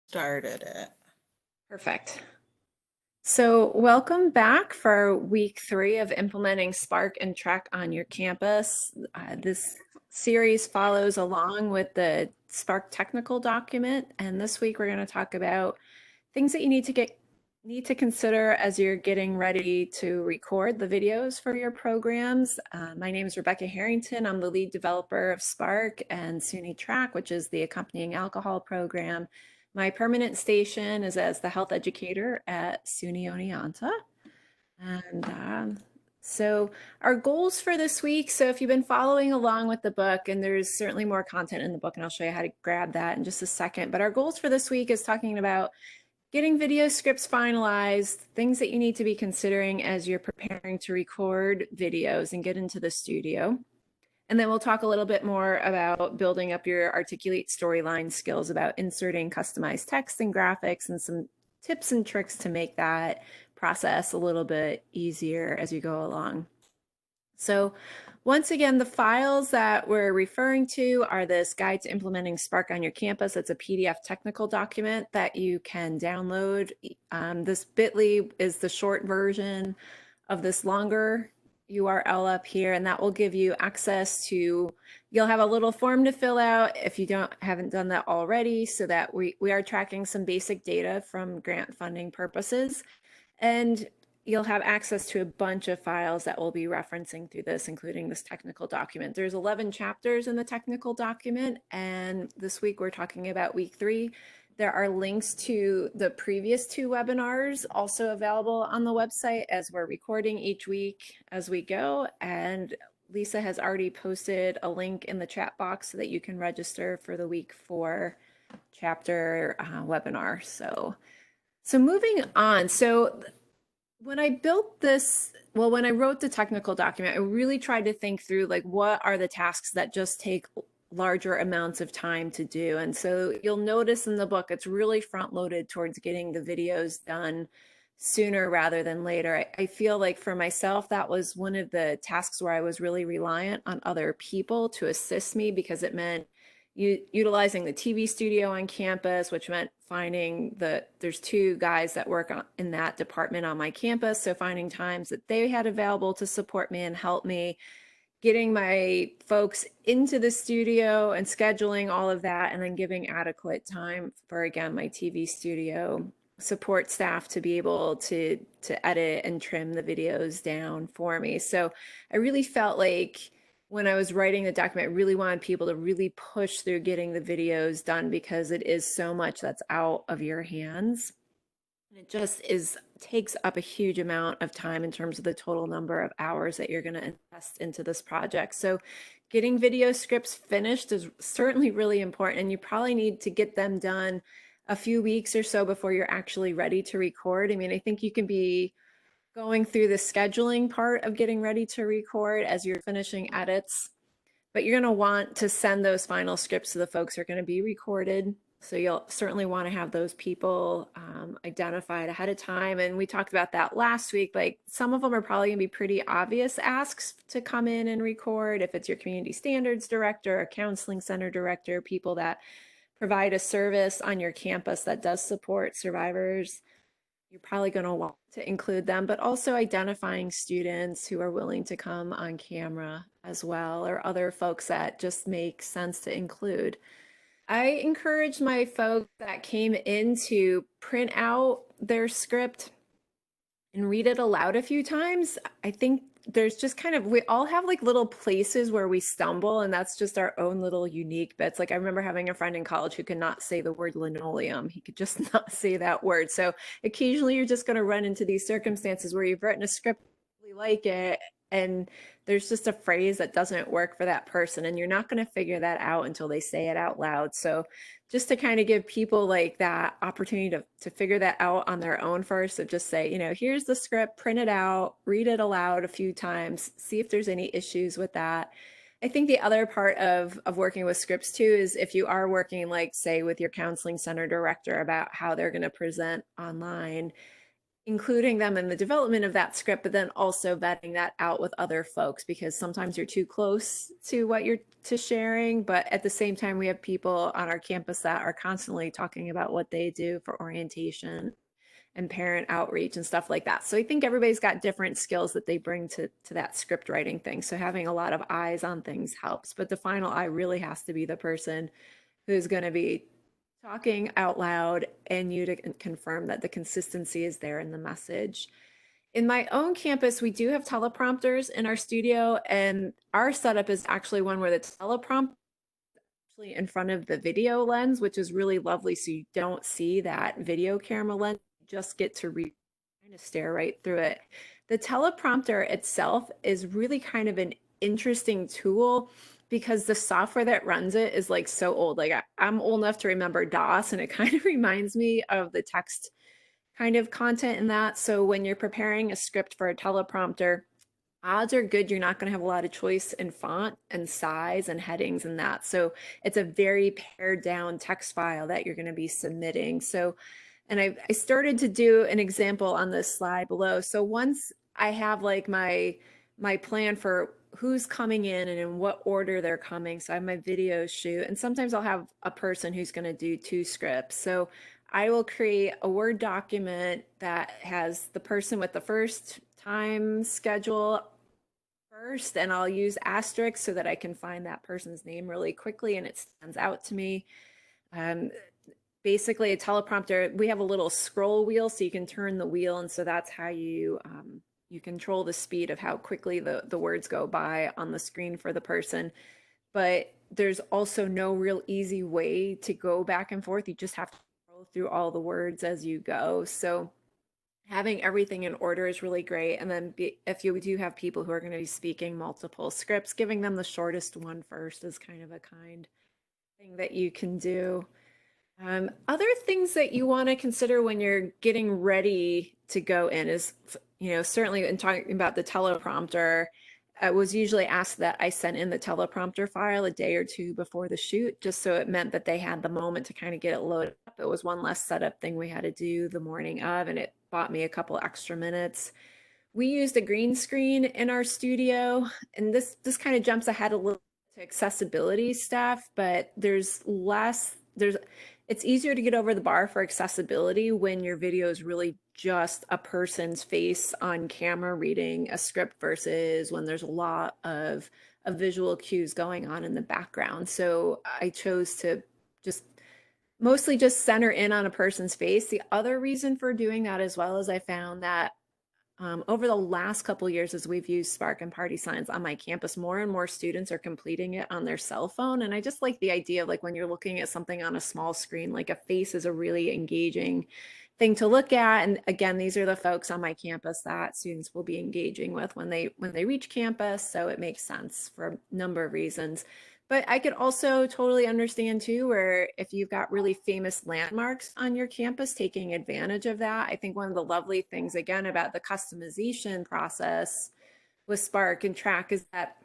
Started it. Perfect. So, welcome back for week 3 of implementing Spark and TRAC on your campus. This series follows along with the Spark technical document, and this week we're going to talk about things that you need to consider as you're getting ready to record the videos for your programs. My name is Rebecca Harrington. I'm the lead developer of Spark and SUNY TRAC, which is the accompanying alcohol program. My permanent station is as the health educator at SUNY Oneonta. And so our goals for this week, so if you've been following along with the book, and there's certainly more content in the book, and I'll show you how to grab that in just a second, but our goals for this week is talking about getting video scripts finalized, things that you need to be considering as you're preparing to record videos and get into the studio. And then we'll talk a little bit more about building up your articulate storyline skills, about inserting customized text and graphics, and some tips and tricks to make that process a little bit easier as you go along. So once again, the files that we're referring to are this Guide to Implementing Spark on Your Campus. It's a PDF technical document that you can download. This bit.ly is the short version of this longer URL up here, and that will give you access to, you'll have a little form to fill out if you haven't done that already, so that we are tracking some basic data from grant funding purposes. And you'll have access to a bunch of files that we'll be referencing through this, including this technical document. There's 11 chapters in the technical document, and this week we're talking about week 3. There are links to the previous 2 webinars also available on the website as we're recording each week as we go. And Lisa has already posted a link in the chat box so that you can register for the week 4 chapter webinar. So moving on. So when I built this, well, when I wrote the technical document, I really tried to think through like what are the tasks that just take larger amounts of time to do. And so you'll notice in the book, it's really front loaded towards getting the videos done sooner rather than later. I feel like for myself, that was one of the tasks where I was really reliant on other people to assist me, because it meant utilizing the TV studio on campus, which meant there's 2 guys that work in that department on my campus. So finding times that they had available to support me and help me, getting my folks into the studio and scheduling all of that, and then giving adequate time for, again, my TV studio support staff to be able to edit and trim the videos down for me. So I really felt like when I was writing the document, I really wanted people to really push through getting the videos done, because it is so much that's out of your hands. And it just takes up a huge amount of time in terms of the total number of hours that you're going to invest into this project. So getting video scripts finished is certainly really important, and you probably need to get them done a few weeks or so before you're actually ready to record. I mean, I think you can be going through the scheduling part of getting ready to record as you're finishing edits, but you're going to want to send those final scripts to the folks who are going to be recorded. So you'll certainly want to have those people identified ahead of time. And we talked about that last week. Like, some of them are probably going to be pretty obvious asks to come in and record. If it's your community standards director, a counseling center director, people that provide a service on your campus that does support survivors, you're probably going to want to include them, but also identifying students who are willing to come on camera as well, or other folks that just make sense to include. I encouraged my folks that came in to print out their script and read it aloud a few times. I think there's just kind of, we all have like little places where we stumble, and that's just our own little unique bits. Like, I remember having a friend in college who could not say the word linoleum. He could just not say that word. So occasionally you're just going to run into these circumstances where you've written a script, really like it, and there's just a phrase that doesn't work for that person, and you're not going to figure that out until they say it out loud. So just to kind of give people like that opportunity to figure that out on their own first, of just say, here's the script, print it out, read it aloud a few times, see if there's any issues with that. I think the other part of working with scripts too is if you are working, like, say, with your counseling center director about how they're going to present online, including them in the development of that script, but then also vetting that out with other folks because sometimes you're too close to what you're to sharing. But at the same time, we have people on our campus that are constantly talking about what they do for orientation and parent outreach and stuff like that. So I think everybody's got different skills that they bring to that script writing thing. So having a lot of eyes on things helps. But the final eye really has to be the person who's going to be talking out loud and you to confirm that the consistency is there in the message. In my own campus, we do have teleprompters in our studio, and our setup is actually one where the teleprompter actually in front of the video lens, which is really lovely. So you don't see that video camera lens, you just get to kind of stare right through it. The teleprompter itself is really kind of an interesting tool because the software that runs it is like so old. Like I'm old enough to remember DOS, and it kind of reminds me of the text kind of content in that. So when you're preparing a script for a teleprompter, odds are good you're not going to have a lot of choice in font and size and headings and that. So it's a very pared down text file that you're going to be submitting. So, and I started to do an example on this slide below. So once I have like my plan for who's coming in and in what order they're coming. So I have my video shoot, and sometimes I'll have a person who's going to do 2 scripts. So I will create a Word document that has the person with the first time schedule first, and I'll use asterisks so that I can find that person's name really quickly and it stands out to me. Basically, a teleprompter, we have a little scroll wheel so you can turn the wheel, and so that's how you you control the speed of how quickly the words go by on the screen for the person. But there's also no real easy way to go back and forth. You just have to scroll through all the words as you go. So having everything in order is really great. And then if you do have people who are going to be speaking multiple scripts, giving them the shortest one first is kind of a kind thing that you can do. Other things that you want to consider when you're getting ready to go in is, certainly in talking about the teleprompter, I was usually asked that I sent in the teleprompter file a day or 2 before the shoot, just so it meant that they had the moment to kind of get it loaded up. It was one less setup thing we had to do the morning of, and it bought me a couple extra minutes. We used a green screen in our studio, and this kind of jumps ahead a little to accessibility stuff, but it's easier to get over the bar for accessibility when your video is really just a person's face on camera reading a script versus when there's a lot of visual cues going on in the background. So I chose to mostly just center in on a person's face. The other reason for doing that as well is I found that over the last couple of years, as we've used SPARC and Party Signs on my campus, more and more students are completing it on their cell phone. And I just like the idea of like when you're looking at something on a small screen, like a face is a really engaging thing to look at. And again, these are the folks on my campus that students will be engaging with when they reach campus. So it makes sense for a number of reasons. But I could also totally understand too, where if you've got really famous landmarks on your campus, taking advantage of that. I think one of the lovely things, again, about the customization process with SPARC and TRAC is that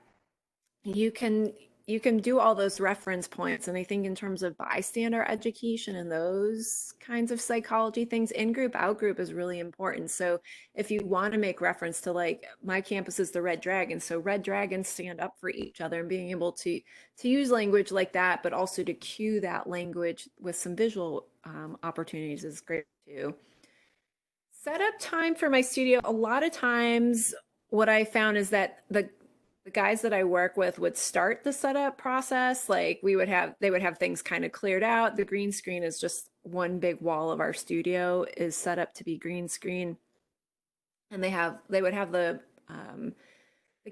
you can do all those reference points. And I think in terms of bystander education and those kinds of psychology things, in-group, out-group is really important. So if you want to make reference to like, my campus is the Red Dragon, so Red Dragons stand up for each other, and being able to use language like that, but also to cue that language with some visual opportunities is great too. Setup time for my studio, a lot of times what I found is that the guys that I work with would start the setup process. Like they would have things kind of cleared out. The green screen is just one big wall of our studio is set up to be green screen. And they would have the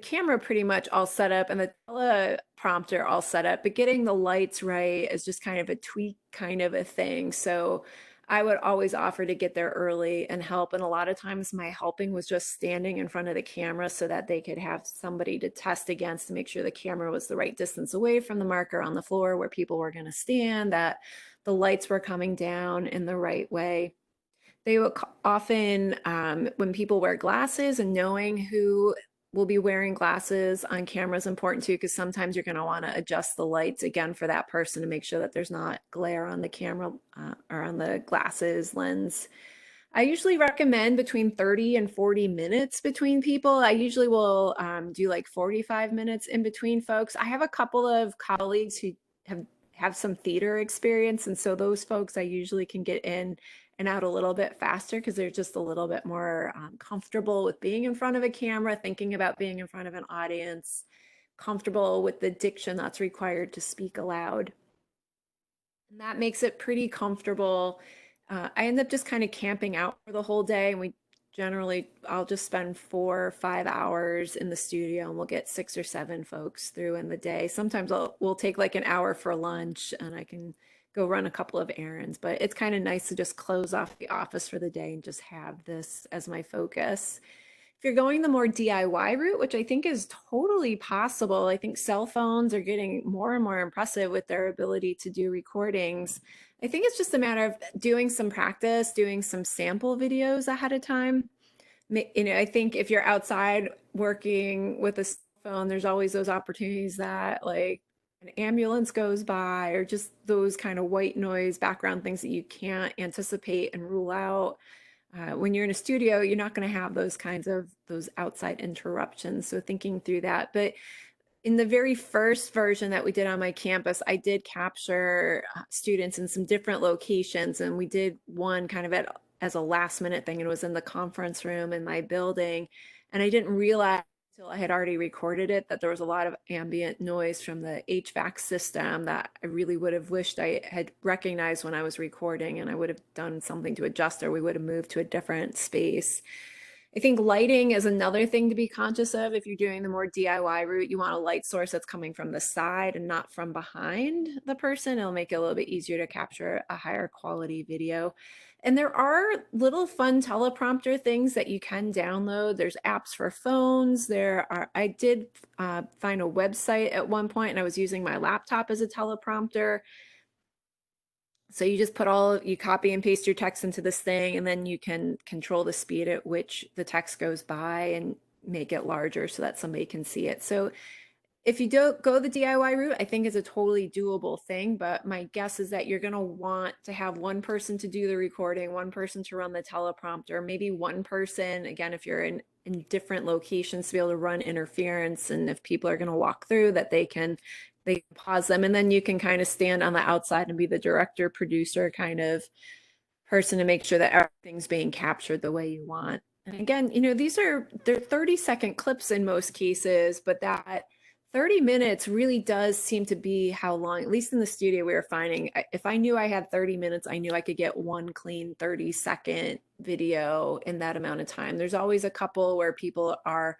camera pretty much all set up and the teleprompter all set up, but getting the lights right is just kind of a tweak kind of a thing. So I would always offer to get there early and help. And a lot of times my helping was just standing in front of the camera so that they could have somebody to test against to make sure the camera was the right distance away from the marker on the floor where people were going to stand, that the lights were coming down in the right way. They would often, when people wear glasses, and knowing who will be wearing glasses on camera is important too, because sometimes you're going to want to adjust the lights again for that person to make sure that there's not glare on the camera or on the glasses lens. I usually recommend between 30 and 40 minutes between people. I usually will do like 45 minutes in between folks. I have a couple of colleagues who have have some theater experience, and so those folks I usually can get in and out a little bit faster because they're just a little bit more comfortable with being in front of a camera, thinking about being in front of an audience, comfortable with the diction that's required to speak aloud. And that makes it pretty comfortable. I end up just kind of camping out for the whole day, and we generally, I'll just spend 4 or 5 hours in the studio, and we'll get 6 or 7 folks through in the day. Sometimes we'll take like an hour for lunch, and I can go run a couple of errands, but it's kind of nice to just close off the office for the day and just have this as my focus. If you're going the more DIY route, which I think is totally possible, I think cell phones are getting more and more impressive with their ability to do recordings. I think it's just a matter of doing some practice, doing some sample videos ahead of time. I think if you're outside working with a cell phone, there's always those opportunities that like an ambulance goes by or just those kind of white noise background things that you can't anticipate and rule out. When you're in a studio, you're not going to have those kinds of those outside interruptions. So thinking through that. But in the very first version that we did on my campus, I did capture students in some different locations, and we did one kind of as a last minute thing, and it was in the conference room in my building. And I didn't realize until I had already recorded it that there was a lot of ambient noise from the HVAC system that I really would have wished I had recognized when I was recording, and I would have done something to adjust, or we would have moved to a different space. I think lighting is another thing to be conscious of. If you're doing the more DIY route, you want a light source that's coming from the side and not from behind the person. It'll make it a little bit easier to capture a higher quality video. And there are little fun teleprompter things that you can download. There's apps for phones. I did find a website at one point, and I was using my laptop as a teleprompter. So you just you copy and paste your text into this thing, and then you can control the speed at which the text goes by and make it larger so that somebody can see it. So if you don't go the DIY route, I think it's a totally doable thing, but my guess is that you're going to want to have one person to do the recording, one person to run the teleprompter, maybe one person, again, if you're in different locations, to be able to run interference. And if people are going to walk through, that they can pause them, and then you can kind of stand on the outside and be the director, producer kind of person to make sure that everything's being captured the way you want. And again, they're 30-second clips in most cases, but that 30 minutes really does seem to be how long, at least in the studio, we were finding if I knew I had 30 minutes, I knew I could get one clean 30-second video in that amount of time. There's always a couple where people are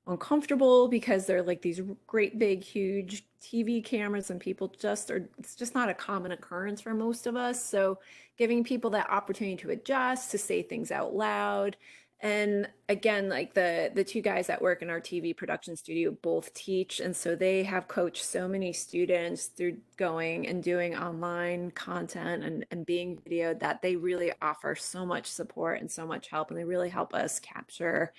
uncomfortable because they're like these great big huge TV cameras, and people it's just not a common occurrence for most of us. So giving people that opportunity to adjust, to say things out loud. And again, like the two guys that work in our TV production studio both teach, and so they have coached so many students through going and doing online content and being videoed, that they really offer so much support and so much help, and they really help us capture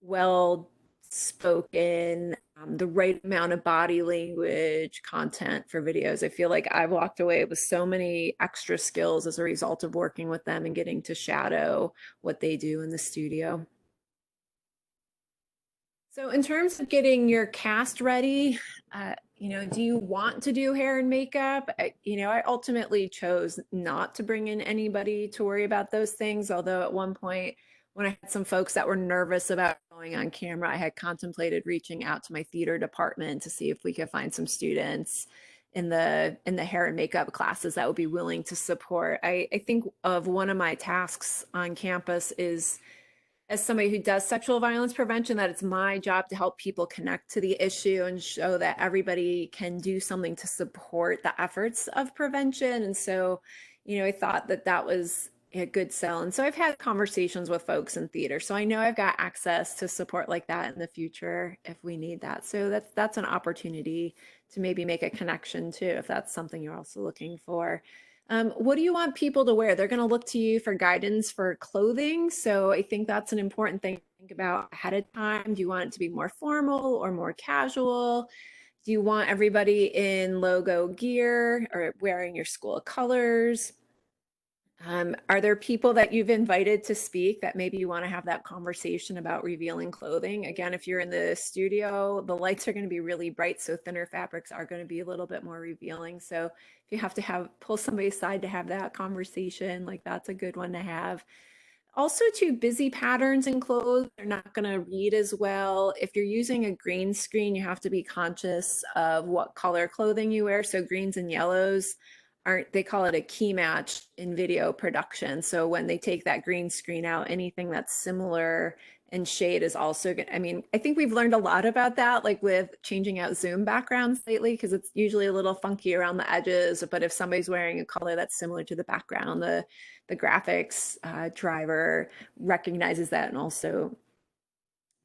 well spoken, the right amount of body language content for videos. I feel like I've walked away with so many extra skills as a result of working with them and getting to shadow what they do in the studio. So in terms of getting your cast ready, do you want to do hair and makeup? I ultimately chose not to bring in anybody to worry about those things. Although at one point, when I had some folks that were nervous about going on camera, I had contemplated reaching out to my theater department to see if we could find some students in the hair and makeup classes that would be willing to support. I think of one of my tasks on campus is, as somebody who does sexual violence prevention, that it's my job to help people connect to the issue and show that everybody can do something to support the efforts of prevention. And so, I thought that that was a good sell. And so I've had conversations with folks in theater. So I know I've got access to support like that in the future if we need that. So that's an opportunity to maybe make a connection too, if that's something you're also looking for. What do you want people to wear? They're going to look to you for guidance for clothing. So I think that's an important thing to think about ahead of time. Do you want it to be more formal or more casual? Do you want everybody in logo gear or wearing your school colors? Are there people that you've invited to speak that maybe you want to have that conversation about revealing clothing? Again, if you're in the studio, the lights are going to be really bright, so thinner fabrics are going to be a little bit more revealing. So if you have to pull somebody aside to have that conversation, like that's a good one to have. Also, too, busy patterns in clothes are not going to read as well. If you're using a green screen, you have to be conscious of what color clothing you wear. So greens and yellows aren't, they call it a key match in video production. So when they take that green screen out, anything that's similar in shade is also good. I mean, I think we've learned a lot about that, like with changing out Zoom backgrounds lately, because it's usually a little funky around the edges. But if somebody's wearing a color that's similar to the background, the graphics driver recognizes that and also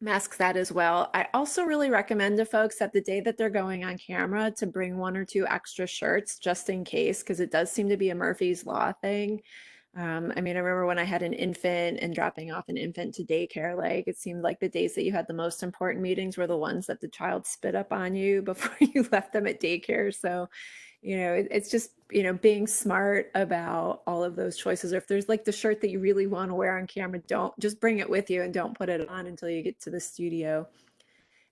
masks that as well. I also really recommend to folks that the day that they're going on camera to bring one or two extra shirts just in case, because it does seem to be a Murphy's Law thing. I mean, I remember when I had an infant and dropping off an infant to daycare, like it seemed like the days that you had the most important meetings were the ones that the child spit up on you before you left them at daycare. So it's just, being smart about all of those choices. Or if there's like the shirt that you really want to wear on camera, don't just bring it with you and don't put it on until you get to the studio.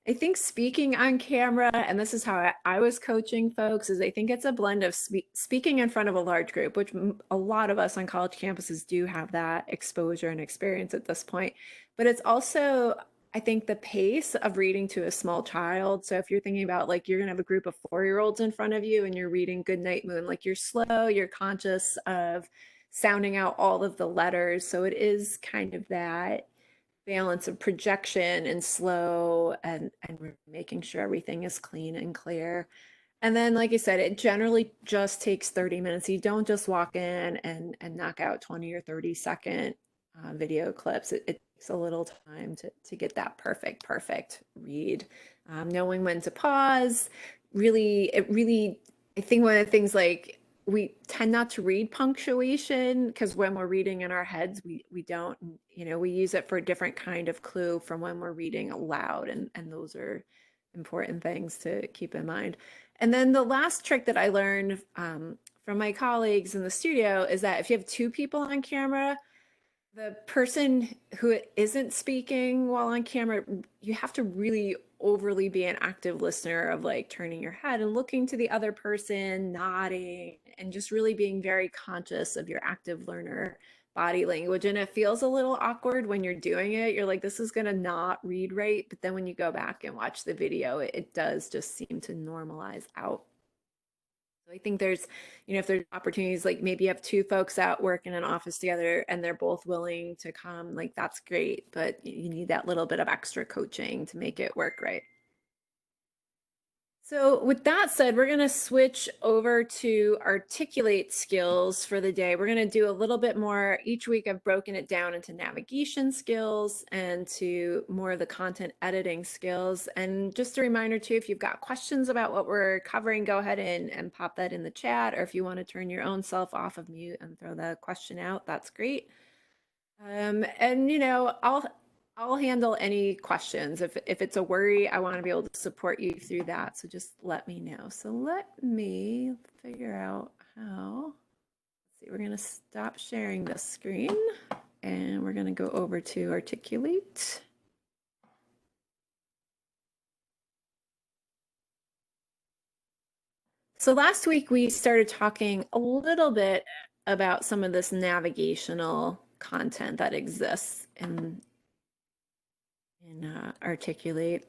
I think speaking on camera, and this is how I was coaching folks, is I think it's a blend of speaking in front of a large group, which a lot of us on college campuses do have that exposure and experience at this point. But it's also, I think, the pace of reading to a small child. So if you're thinking about like you're going to have a group of 4-year-olds in front of you and you're reading Goodnight Moon, like you're slow, you're conscious of sounding out all of the letters. So it is kind of that balance of projection and slow and making sure everything is clean and clear. And then, like I said, it generally just takes 30 minutes. You don't just walk in and knock out 20 or 30-second video clips. It takes a little time to get that perfect read. Knowing when to pause, I think one of the things, like, we tend not to read punctuation because when we're reading in our heads, we don't, we use it for a different kind of clue from when we're reading aloud. And those are important things to keep in mind. And then the last trick that I learned from my colleagues in the studio is that if you have two people on camera, the person who isn't speaking while on camera, you have to really overly be an active listener of like turning your head and looking to the other person, nodding, and just really being very conscious of your active learner body language. And it feels a little awkward when you're doing it. You're like, this is going to not read right. But then when you go back and watch the video, it does just seem to normalize out. So I think there's, if there's opportunities, like maybe you have two folks out work in an office together and they're both willing to come, like that's great, but you need that little bit of extra coaching to make it work right. So with that said, we're going to switch over to articulate skills for the day. We're going to do a little bit more each week. I've broken it down into navigation skills and to more of the content editing skills. And just a reminder too, if you've got questions about what we're covering, go ahead and pop that in the chat. Or if you want to turn your own self off of mute and throw the question out, that's great. And I'll handle any questions. If it's a worry, I want to be able to support you through that. So just let me know. So let me figure out how. Let's see, we're going to stop sharing this screen and we're going to go over to Articulate. So last week we started talking a little bit about some of this navigational content that exists in Articulate.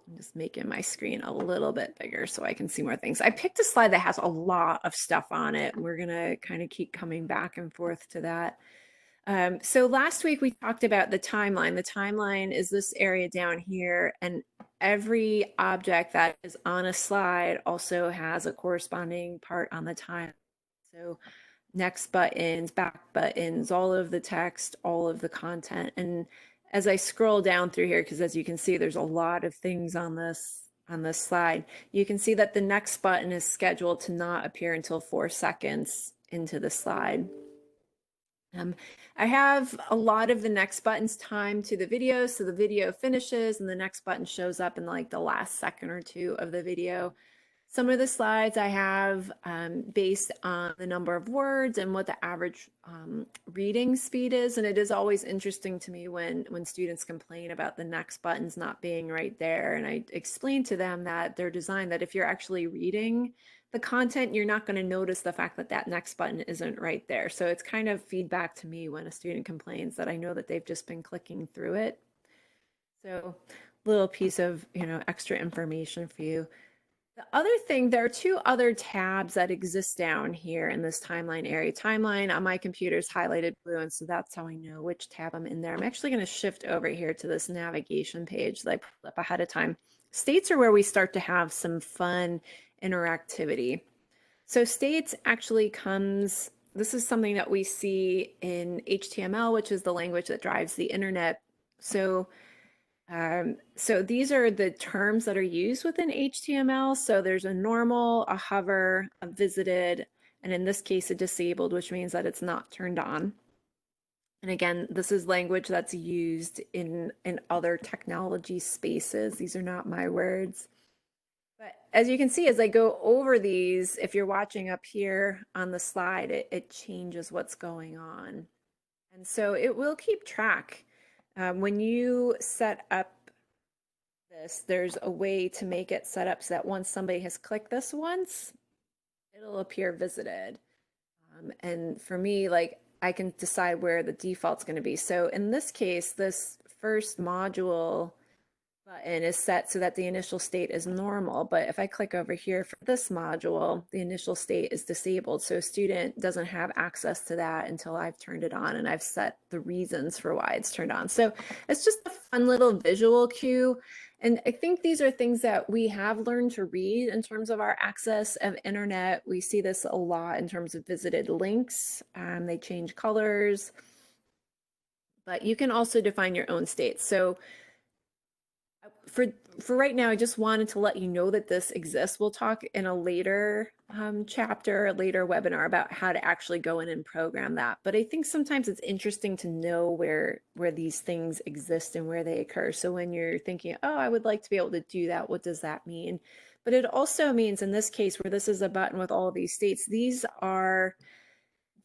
I'm just making my screen a little bit bigger so I can see more things. I picked a slide that has a lot of stuff on it. We're going to kind of keep coming back and forth to that. So last week we talked about the timeline. The timeline is this area down here, and every object that is on a slide also has a corresponding part on the timeline. So next buttons, back buttons, all of the text, all of the content. And as I scroll down through here, because as you can see, there's a lot of things on this slide, you can see that the next button is scheduled to not appear until 4 seconds into the slide. I have a lot of the next buttons timed to the video, so the video finishes and the next button shows up in like the last second or two of the video. Some of the slides I have based on the number of words and what the average reading speed is. And it is always interesting to me when students complain about the next buttons not being right there. And I explain to them that they're designed that if you're actually reading the content, you're not going to notice the fact that that next button isn't right there. So it's kind of feedback to me when a student complains that I know that they've just been clicking through it. So little piece of, extra information for you. The other thing, there are two other tabs that exist down here in this timeline area. Timeline on my computer is highlighted blue, and so that's how I know which tab I'm in there. I'm actually going to shift over here to this navigation page that I pulled up ahead of time. States are where we start to have some fun interactivity. So states actually comes, this is something that we see in HTML, which is the language that drives the internet. So these are the terms that are used within HTML. So there's a normal, a hover, a visited, and in this case, a disabled, which means that it's not turned on. And again, this is language that's used in other technology spaces. These are not my words. But as you can see, as I go over these, if you're watching up here on the slide, it changes what's going on. And so it will keep track. When you set up this, there's a way to make it set up so that once somebody has clicked this once, it'll appear visited. And for me, like I can decide where the default's going to be. So in this case, this first module button is set so that the initial state is normal. But if I click over here for this module, the initial state is disabled. So a student doesn't have access to that until I've turned it on and I've set the reasons for why it's turned on. So it's just a fun little visual cue. And I think these are things that we have learned to read in terms of our access of internet. We see this a lot in terms of visited links. They change colors, but you can also define your own states. So for right now, I just wanted to let you know that this exists. We'll talk in a later chapter, a later webinar about how to actually go in and program that. But I think sometimes it's interesting to know where these things exist and where they occur. So when you're thinking, oh, I would like to be able to do that, what does that mean? But it also means in this case where this is a button with all of these states,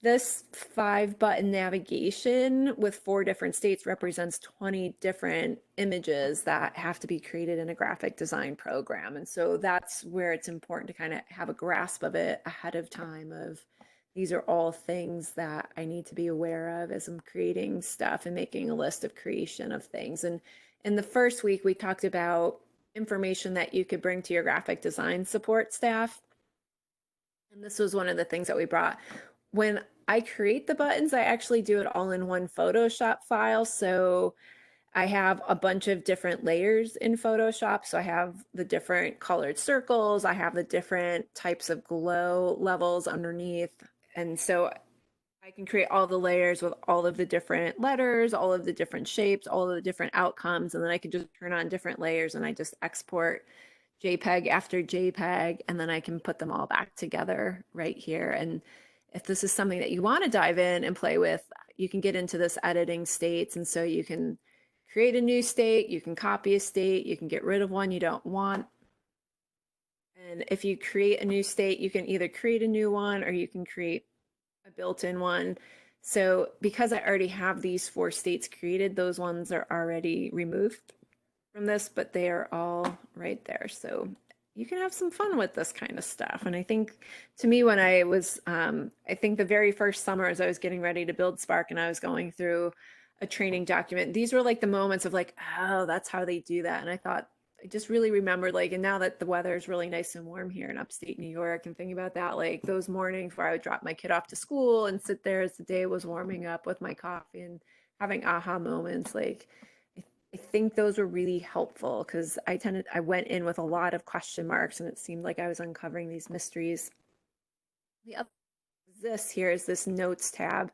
this 5-button navigation with 4 different states represents 20 different images that have to be created in a graphic design program. And so that's where it's important to kind of have a grasp of it ahead of time of these are all things that I need to be aware of as I'm creating stuff and making a list of creation of things. And in the first week, we talked about information that you could bring to your graphic design support staff. And this was one of the things that we brought. When I create the buttons, I actually do it all in one Photoshop file. So I have a bunch of different layers in Photoshop. So I have the different colored circles, I have the different types of glow levels underneath. And so I can create all the layers with all of the different letters, all of the different shapes, all of the different outcomes. And then I can just turn on different layers and I just export JPEG after JPEG, and then I can put them all back together right here. And if this is something that you want to dive in and play with, you can get into this editing states. And so you can create a new state, you can copy a state, you can get rid of one you don't want. And if you create a new state, you can either create a new one or you can create a built-in one. So because I already have these 4 states created, those ones are already removed from this, but they are all right there. So you can have some fun with this kind of stuff. And I think to me, when I was, I think the very first summer as I was getting ready to build SPARC and I was going through a training document, these were like the moments of like, oh, that's how they do that. And I thought, I just really remembered like, and now that the weather is really nice and warm here in upstate New York and thinking about that, like those mornings where I would drop my kid off to school and sit there as the day was warming up with my coffee and having aha moments, like, I think those were really helpful because I went in with a lot of question marks and it seemed like I was uncovering these mysteries. The other this here is this notes tab.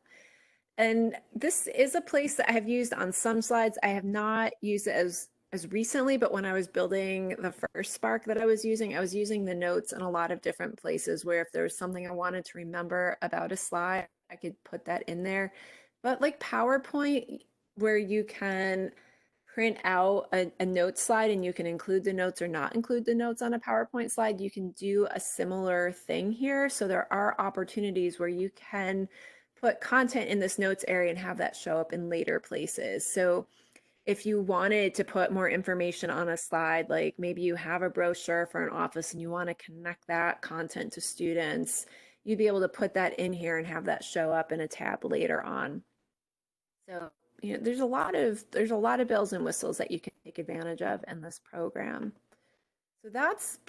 And this is a place that I have used on some slides. I have not used it as recently, but when I was building the first Spark that I was using the notes in a lot of different places where if there was something I wanted to remember about a slide, I could put that in there. But like PowerPoint, where you can print out a note slide and you can include the notes or not include the notes on a PowerPoint slide, you can do a similar thing here. So there are opportunities where you can put content in this notes area and have that show up in later places. So if you wanted to put more information on a slide, like maybe you have a brochure for an office and you want to connect that content to students, you'd be able to put that in here and have that show up in a tab later on. So, you know, there's a lot of bells and whistles that you can take advantage of in this program. So that's,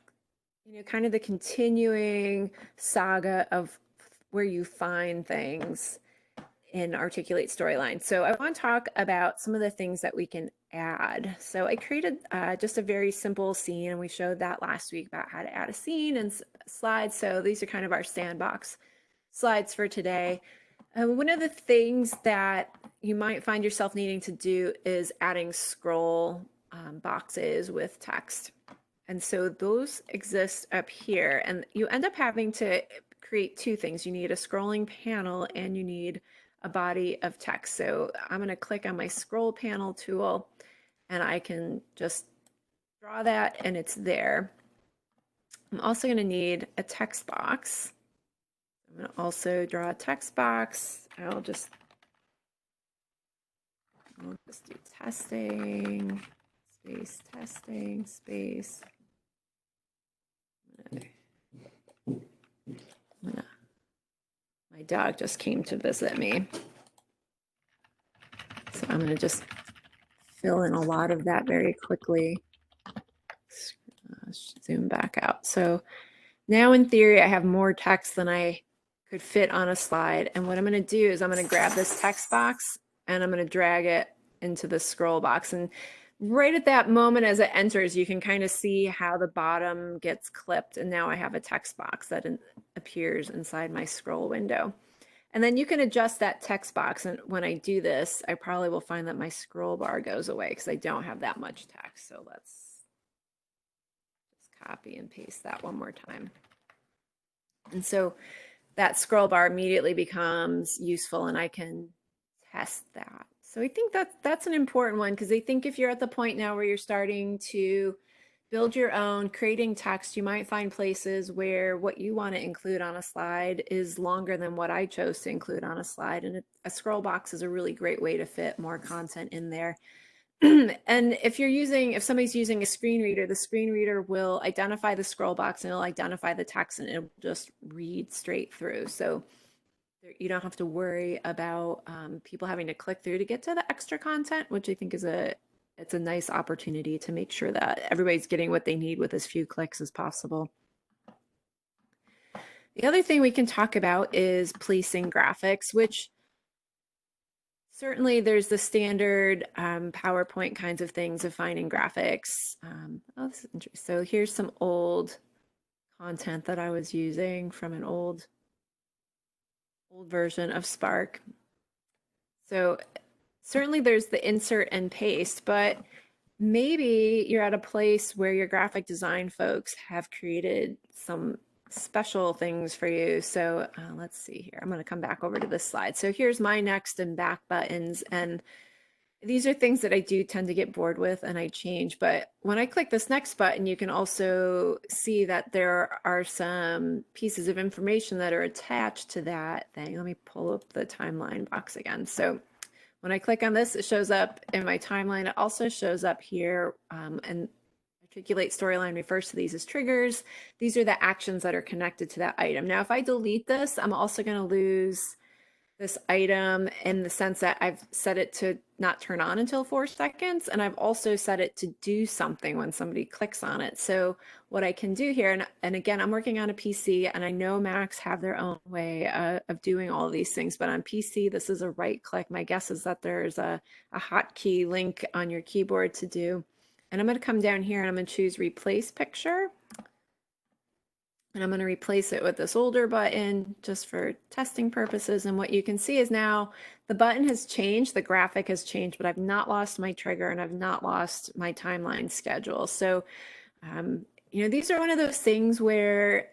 you know, kind of the continuing saga of where you find things in Articulate Storyline. So I want to talk about some of the things that we can add. So I created just a very simple scene, and we showed that last week about how to add a scene and slides. So these are kind of our sandbox slides for today. One of the things that you might find yourself needing to do is adding scroll boxes with text. And so those exist up here, and you end up having to create two things. You need a scrolling panel and you need a body of text. So I'm going to click on my scroll panel tool and I can just draw that and it's there. I'm also going to need a text box. I'm going to also draw a text box. I'll just do testing, space testing, space. My dog just came to visit me. So I'm going to just fill in a lot of that very quickly. Zoom back out. So now in theory, I have more text than I could fit on a slide. And what I'm going to do is I'm going to grab this text box and I'm going to drag it into the scroll box. And right at that moment as it enters, you can kind of see how the bottom gets clipped. And now I have a text box that appears inside my scroll window. And then you can adjust that text box. And when I do this, I probably will find that my scroll bar goes away because I don't have that much text. So let's just copy and paste that one more time. And so that scroll bar immediately becomes useful and I can test that. So I think that's an important one because I think if you're at the point now where you're starting to build your own, creating text, you might find places where what you want to include on a slide is longer than what I chose to include on a slide. And a scroll box is a really great way to fit more content in there. And if somebody's using a screen reader, the screen reader will identify the scroll box and it'll identify the text and it'll just read straight through. So you don't have to worry about people having to click through to get to the extra content, which I think is it's a nice opportunity to make sure that everybody's getting what they need with as few clicks as possible. The other thing we can talk about is placing graphics, which certainly there's the standard PowerPoint kinds of things of finding graphics. Oh, this is interesting. So here's some old content that I was using from an old version of SPARC. So certainly there's the insert and paste, but maybe you're at a place where your graphic design folks have created some special things for you. So let's see here. I'm going to come back over to this slide. So here's my next and back buttons. And these are things that I do tend to get bored with and I change. But when I click this next button, you can also see that there are some pieces of information that are attached to that thing. Let me pull up the timeline box again. So when I click on this, it shows up in my timeline. It also shows up here, and Articulate Storyline refers to these as triggers. These are the actions that are connected to that item. Now, if I delete this, I'm also going to lose this item in the sense that I've set it to not turn on until 4 seconds, and I've also set it to do something when somebody clicks on it. So what I can do here, and again, I'm working on a PC, and I know Macs have their own way of doing all of these things, but on PC, this is a right click. My guess is that there's a hotkey link on your keyboard to do. And I'm going to come down here and I'm going to choose Replace Picture. And I'm going to replace it with this older button just for testing purposes. And what you can see is now the button has changed, the graphic has changed, but I've not lost my trigger and I've not lost my timeline schedule. So, you know, these are one of those things where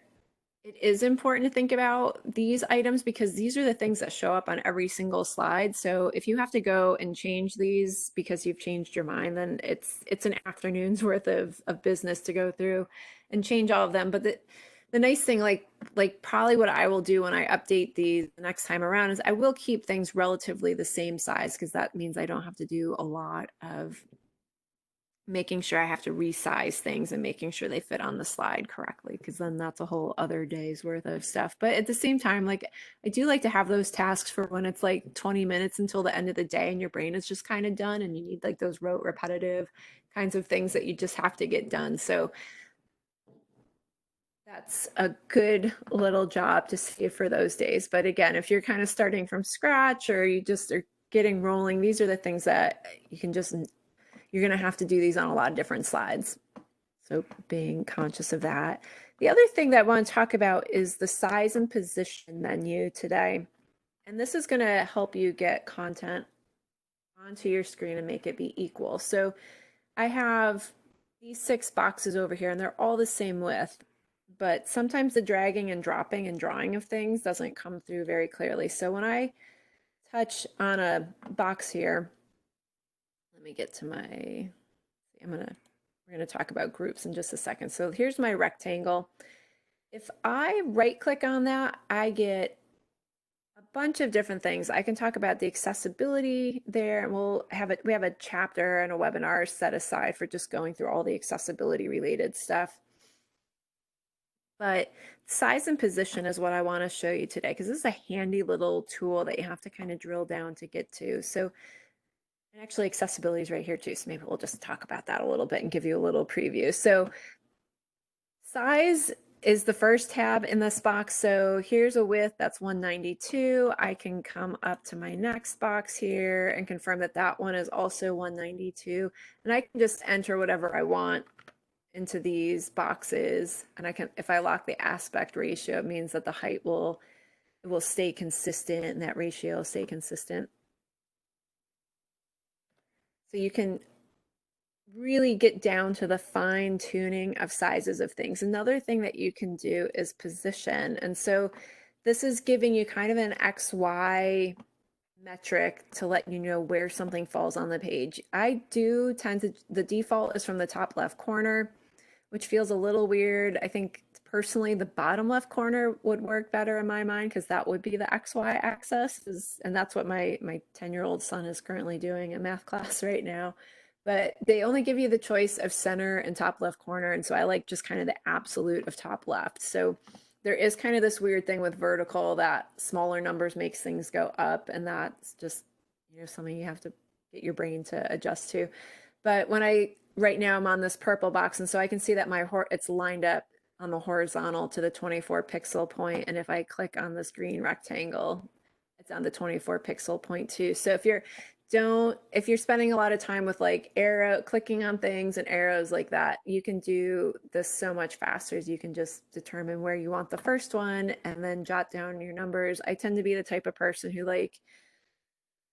It is important to think about these items because these are the things that show up on every single slide. So if you have to go and change these because you've changed your mind, then it's an afternoon's worth of business to go through and change all of them. But the nice thing, like probably what I will do when I update these the next time around is I will keep things relatively the same size because that means I don't have to do a lot of making sure I have to resize things and making sure they fit on the slide correctly, because then that's a whole other day's worth of stuff. But at the same time, like I do like to have those tasks for when it's like 20 minutes until the end of the day and your brain is just kind of done and you need like those rote repetitive kinds of things that you just have to get done. So that's a good little job to save for those days. But again, if you're kind of starting from scratch or you just are getting rolling, these are the things that you can just you're going to have to do these on a lot of different slides. So being conscious of that. The other thing that I want to talk about is the size and position menu today. And this is going to help you get content onto your screen and make it be equal. So I have these 6 boxes over here and they're all the same width, but sometimes the dragging and dropping and drawing of things doesn't come through very clearly. So when I touch on a box here, let me get to my, we're gonna talk about groups in just a second. So here's my rectangle. If I right click on that, I get a bunch of different things. I can talk about the accessibility there, and we have a chapter and a webinar set aside for just going through all the accessibility related stuff. But size and position is what I want to show you today, because this is a handy little tool that you have to kind of drill down to get to. So, and actually accessibility is right here too. So maybe we'll just talk about that a little bit and give you a little preview. So size is the first tab in this box. So here's a width that's 192. I can come up to my next box here and confirm that that one is also 192. And I can just enter whatever I want into these boxes. And I can, if I lock the aspect ratio, it means that the height will stay consistent and that ratio will stay consistent. So you can really get down to the fine tuning of sizes of things. Another thing that you can do is position. And so this is giving you kind of an XY metric to let you know where something falls on the page. I do tend to, the default is from the top left corner, which feels a little weird. I think personally the bottom left corner would work better in my mind because that would be the XY axis, and that's what my 10-year-old son is currently doing in math class right now. But they only give you the choice of center and top left corner, and so I like just kind of the absolute of top left. So there is kind of this weird thing with vertical that smaller numbers makes things go up, and that's just, you know, something you have to get your brain to adjust to. But right now I'm on this purple box, and so I can see that it's lined up on the horizontal to the 24 pixel point, and if I click on this green rectangle, it's on the 24 pixel point too. So if you're spending a lot of time with like clicking on things and arrows like that, you can do this so much faster. As you can just determine where you want the first one and then jot down your numbers. I tend to be the type of person who, like,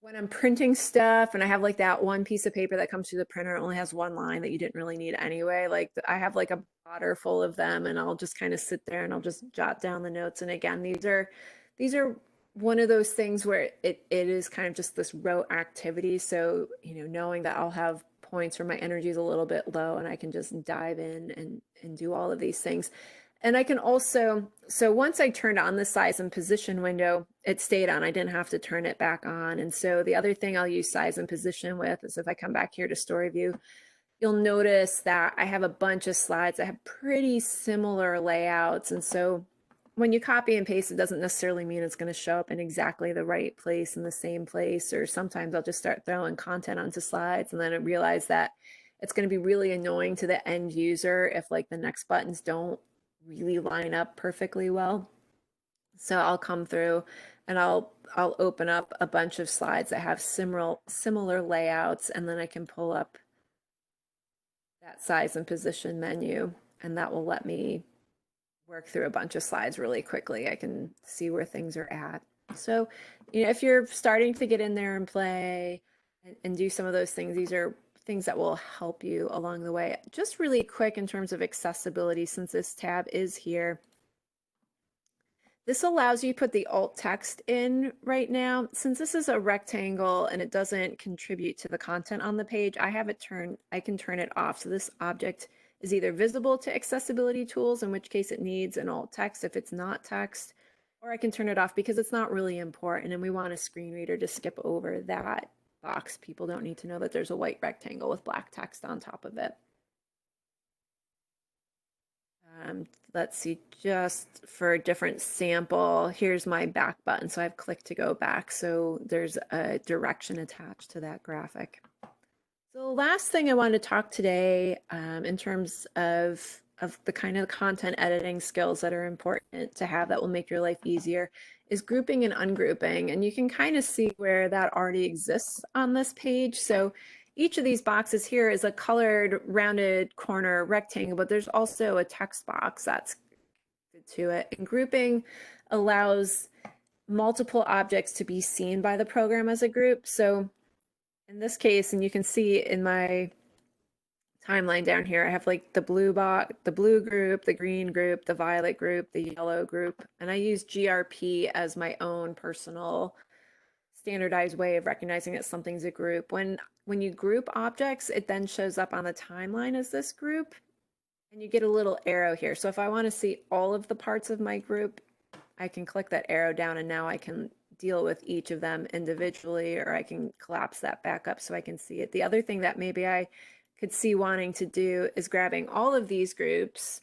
when I'm printing stuff and I have like that one piece of paper that comes through the printer, it only has one line that you didn't really need anyway. Like I have like a blotter full of them, and I'll just kind of sit there and I'll just jot down the notes. And again, these are one of those things where it is kind of just this rote activity. So, you know, knowing that I'll have points where my energy is a little bit low and I can just dive in and do all of these things. And I can also, so once I turned on the size and position window, it stayed on. I didn't have to turn it back on. And so the other thing I'll use size and position with is if I come back here to story view, you'll notice that I have a bunch of slides that have pretty similar layouts. And so when you copy and paste, it doesn't necessarily mean it's going to show up in exactly the right place in the same place. Or sometimes I'll just start throwing content onto slides and then I realize that it's going to be really annoying to the end user if like the next buttons don't really line up perfectly well. So I'll come through and I'll open up a bunch of slides that have similar layouts, and then I can pull up that size and position menu, and that will let me work through a bunch of slides really quickly. I can see where things are at. So, you know, if you're starting to get in there and play and do some of those things, these are things that will help you along the way. Just really quick in terms of accessibility, since this tab is here. This allows you to put the alt text in right now. Since this is a rectangle and it doesn't contribute to the content on the page, I can turn it off. So this object is either visible to accessibility tools, in which case it needs an alt text if it's not text, or I can turn it off because it's not really important and we want a screen reader to skip over that box. People don't need to know that there's a white rectangle with black text on top of it. Let's see, just for a different sample, here's my back button. So I've clicked to go back. So there's a direction attached to that graphic. So the last thing I wanted to talk today in terms of the kind of content editing skills that are important to have that will make your life easier is grouping and ungrouping. And you can kind of see where that already exists on this page. So each of these boxes here is a colored rounded corner rectangle, but there's also a text box that's to it. And grouping allows multiple objects to be seen by the program as a group. So in this case, and you can see in my timeline down here, I have like the blue box, the blue group, the green group, the violet group, the yellow group, and I use GRP as my own personal standardized way of recognizing that something's a group. When you group objects, it then shows up on the timeline as this group, and you get a little arrow here. So if I want to see all of the parts of my group, I can click that arrow down and now I can deal with each of them individually, or I can collapse that back up so I can see it. The other thing that maybe I could see wanting to do is grabbing all of these groups,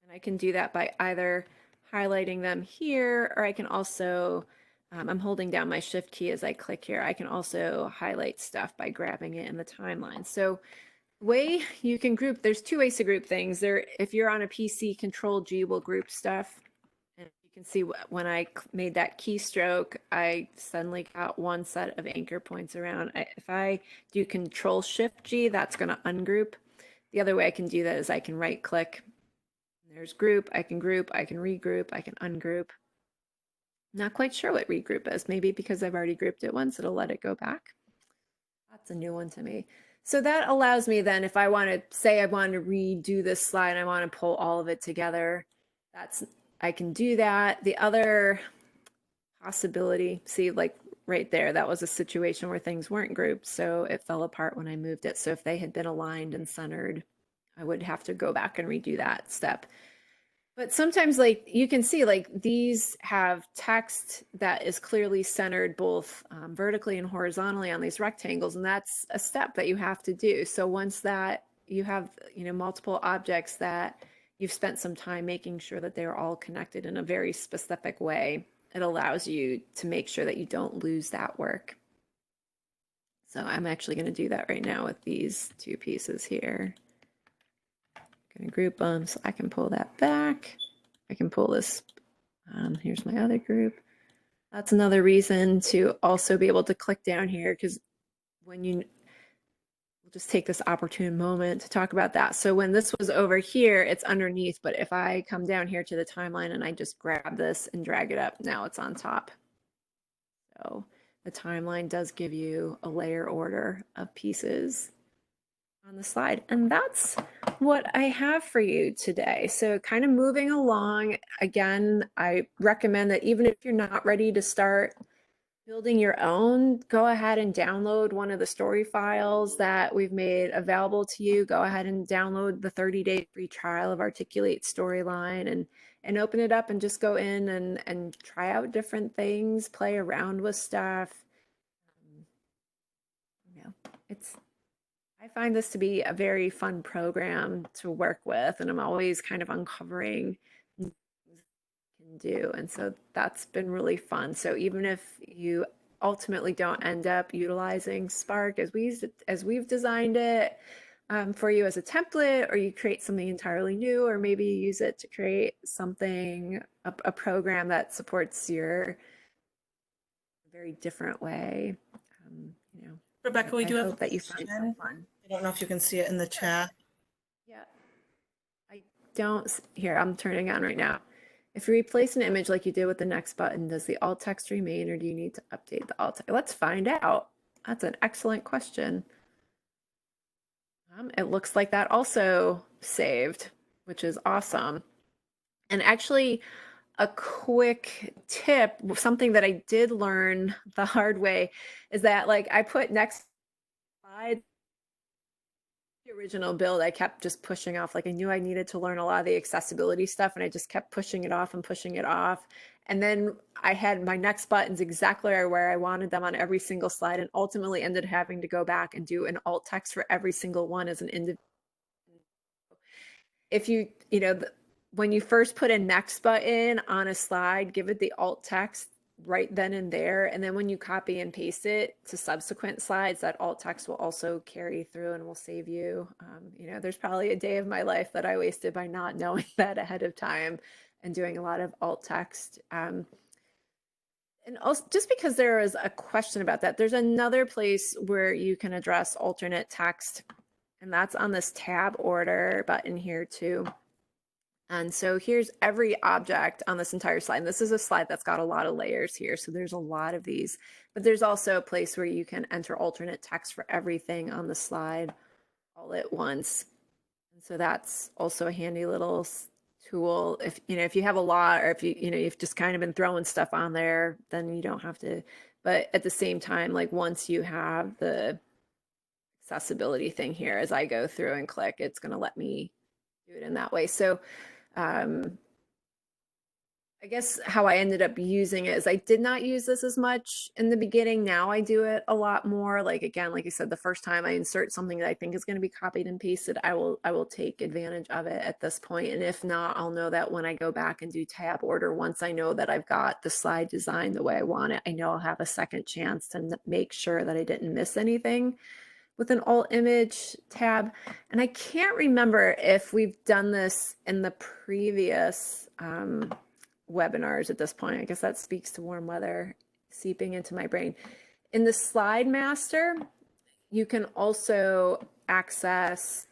and I can do that by either highlighting them here, or I can also, I'm holding down my shift key as I click here. I can also highlight stuff by grabbing it in the timeline. So way you can group, there's two ways to group things. If you're on a PC, Control G will group stuff. And you can see when I made that keystroke, I suddenly got one set of anchor points around. If I do Control Shift G, that's going to ungroup. The other way I can do that is I can right click. There's group, I can regroup, I can ungroup. Not quite sure what regroup is. Maybe because I've already grouped it once, it'll let it go back. That's a new one to me. So that allows me then, if I want to say I want to redo this slide, I want to pull all of it together, I can do that. The other possibility, see, like right there, that was a situation where things weren't grouped, so it fell apart when I moved it. So if they had been aligned and centered, I would have to go back and redo that step. But sometimes, like, you can see, like, these have text that is clearly centered both vertically and horizontally on these rectangles, and that's a step that you have to do. So once that you have, multiple objects that you've spent some time making sure that they're all connected in a very specific way, it allows you to make sure that you don't lose that work. So I'm actually going to do that right now with these two pieces here. Going to group them so I can pull that back. I can pull this. Here's my other group. That's another reason to also be able to click down here, because we'll just take this opportune moment to talk about that. So when this was over here, it's underneath, but if I come down here to the timeline and I just grab this and drag it up, now it's on top. So the timeline does give you a layer order of pieces on the slide. And that's what I have for you today. So kind of moving along, again, I recommend that even if you're not ready to start building your own, go ahead and download one of the story files that we've made available to you. Go ahead and download the 30-day free trial of Articulate Storyline and open it up and just go in and try out different things, play around with stuff. I find this to be a very fun program to work with, and I'm always kind of uncovering things can do. And so that's been really fun. So even if you ultimately don't end up utilizing SPARC as we've designed it for you as a template, or you create something entirely new, or maybe you use it to create something, a program that supports your very different way, Rebecca, we do have hope that you find it fun. I don't know if you can see it in the chat. Yeah, I don't. Here, I'm turning on right now. If you replace an image like you did with the next button, does the alt text remain, or do you need to update the alt text? Let's find out. That's an excellent question. It looks like that also saved, which is awesome. And actually, a quick tip, something that I did learn the hard way, is that like I put next slide, the original build, I kept just pushing off. Like I knew I needed to learn a lot of the accessibility stuff, and I just kept pushing it off and pushing it off. And then I had my next buttons exactly where I wanted them on every single slide, and ultimately ended having to go back and do an alt text for every single one as an individual. If when you first put a next button on a slide, give it the alt text right then and there. And then when you copy and paste it to subsequent slides, that alt text will also carry through and will save you. There's probably a day of my life that I wasted by not knowing that ahead of time and doing a lot of alt text. And also, just because there is a question about that, there's another place where you can address alternate text, and that's on this tab order button here too. And so here's every object on this entire slide. And this is a slide that's got a lot of layers here. So there's a lot of these, but there's also a place where you can enter alternate text for everything on the slide all at once. And so that's also a handy little tool. If you have a lot, or if you've just kind of been throwing stuff on there, then you don't have to. But at the same time, like once you have the accessibility thing here, as I go through and click, it's going to let me do it in that way. So I guess how I ended up using it is I did not use this as much in the beginning. Now I do it a lot more. Like, again, like you said, the first time I insert something that I think is going to be copied and pasted, I will take advantage of it at this point. And if not, I'll know that when I go back and do tab order, once I know that I've got the slide designed the way I want it, I know I'll have a second chance to make sure that I didn't miss anything with an alt image tab. And I can't remember if we've done this in the previous webinars at this point. I guess that speaks to warm weather seeping into my brain. In the slide master, you can also access,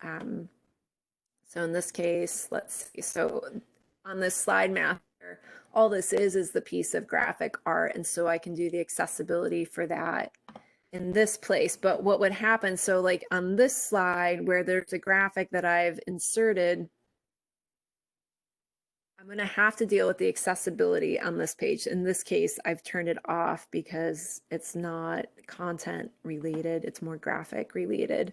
so in this case, let's see, so on this slide master, all this is the piece of graphic art. And so I can do the accessibility for that in this place. But what would happen, so like on this slide where there's a graphic that I've inserted, I'm going to have to deal with the accessibility on this page. In this case, I've turned it off because it's not content related, it's more graphic related.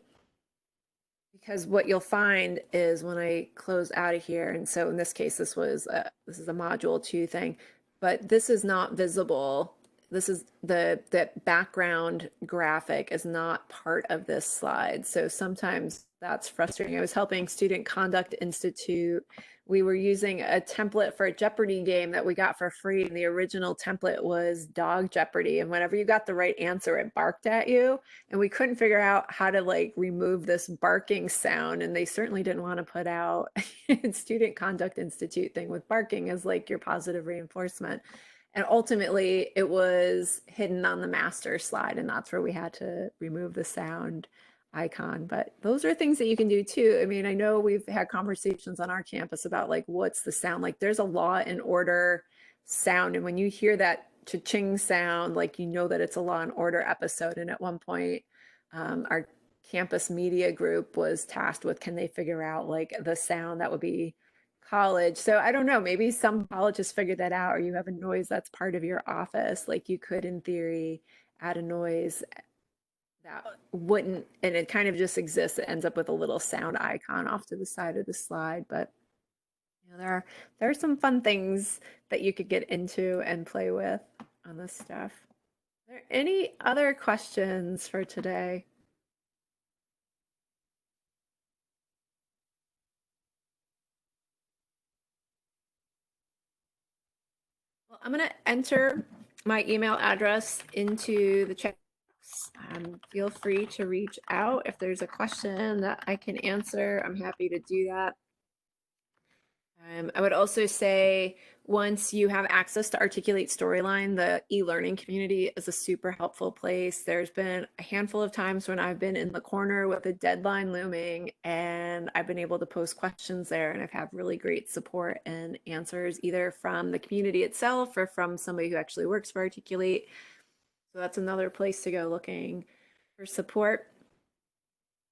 Because what you'll find is when I close out of here, and so in this case, this is a module 2 thing, but this is not visible. This is the background graphic is not part of this slide. So sometimes that's frustrating. I was helping Student Conduct Institute. We were using a template for a Jeopardy game that we got for free. And the original template was Dog Jeopardy. And whenever you got the right answer, it barked at you. And we couldn't figure out how to like remove this barking sound. And they certainly didn't want to put out Student Conduct Institute thing with barking as like your positive reinforcement. And ultimately, it was hidden on the master slide, and that's where we had to remove the sound icon. But those are things that you can do too. I mean, I know we've had conversations on our campus about like, what's the sound? Like there's a Law and Order sound. And when you hear that cha-ching sound, like you know that it's a Law and Order episode. And at one point, our campus media group was tasked with, can they figure out like the sound that would be college. So I don't know, maybe some colleges figured that out, or you have a noise that's part of your office. Like you could, in theory, add a noise that wouldn't, and it kind of just exists. It ends up with a little sound icon off to the side of the slide. But there are some fun things that you could get into and play with on this stuff. Are there any other questions for today? Well, I'm going to enter my email address into the chat. Feel free to reach out if there's a question that I can answer. I'm happy to do that. I would also say once you have access to Articulate Storyline, the e-learning community is a super helpful place. There's been a handful of times when I've been in the corner with a deadline looming and I've been able to post questions there, and I've had really great support and answers either from the community itself or from somebody who actually works for Articulate. So that's another place to go looking for support.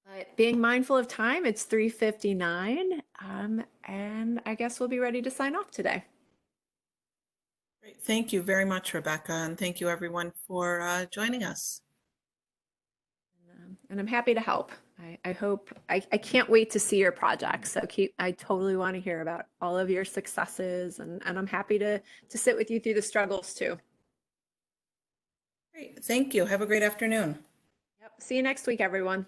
But being mindful of time, it's 3:59, and I guess we'll be ready to sign off today. Thank you very much, Rebecca, and thank you everyone for joining us. And I'm happy to help. I hope, I can't wait to see your projects. So I totally want to hear about all of your successes, and I'm happy to sit with you through the struggles too. Great. Thank you. Have a great afternoon. Yep. See you next week, everyone.